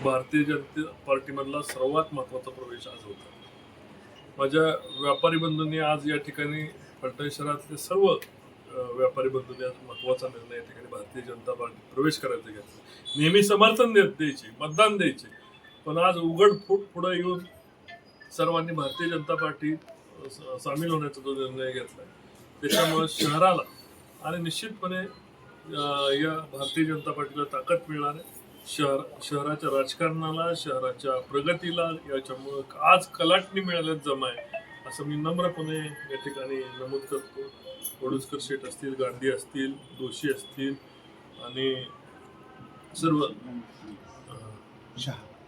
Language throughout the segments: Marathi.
भारतीय जनता पार्टीमधला सर्वात महत्त्वाचा प्रवेश आज होता. माझ्या व्यापारी बंधूंनी आज या ठिकाणी फलटण शहरातले सर्व व्यापारी बंधूंनी आज महत्त्वाचा निर्णय या ठिकाणी भारतीय जनता पार्टीत प्रवेश करायचा घेतला. नेहमी समर्थन द्यायचे, मतदान द्यायचे, पण आज उघड पुढे येऊन सर्वांनी भारतीय जनता पार्टीत सामील होण्याचा जो निर्णय घेतला त्याच्यामुळे शहराला आणि निश्चितपणे या भारतीय जनता पार्टीला ताकद मिळणार आहे. शहराच्या राजकारणाला, शहराच्या प्रगतीला याच्यामुळं आज कलाटणी मिळाल्यात जमा आहे असं मी नम्रपणे या ठिकाणी नमूद करतो. वडुस्कर शेठ असतील, गांधी असतील, दोशी असतील आणि सर्व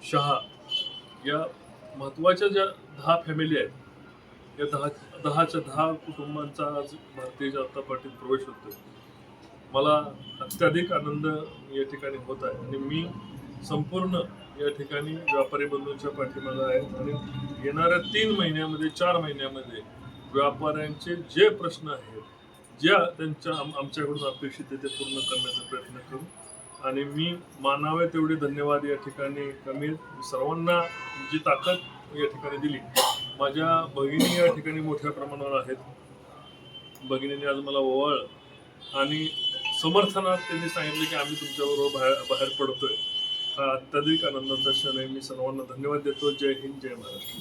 शहा या महत्वाच्या ज्या 10 फॅमिली आहेत, या 10 कुटुंबांचा आज भारतीय जनता पार्टीत प्रवेश होतोय. मला अत्याधिक आनंद या ठिकाणी होत आहे आणि मी संपूर्ण या ठिकाणी व्यापारी बंधूंच्या पाठीमागे आहे आणि येणाऱ्या 3 महिन्यामध्ये 4 महिन्यामध्ये व्यापाऱ्यांचे जे प्रश्न आहेत, ज्या त्यांच्या आमच्याकडून अपेक्षित आहे ते पूर्ण करण्याचा प्रयत्न करू. आणि मी मानावे तेवढे धन्यवाद या ठिकाणी कमी सर्वांना जी ताकद या ठिकाणी दिली. माझ्या भगिनी या ठिकाणी मोठ्या प्रमाणावर आहेत. भगिनीने आज मला ओवाळ आणि समर्थनात त्यांनी सांगितले की आम्ही तुमच्याबरोबर बाहेर पडतोय. हा अत्याधिक आनंदाचा क्षण आहे. मी सर्वांना धन्यवाद देतो. जय हिंद, जय महाराष्ट्र.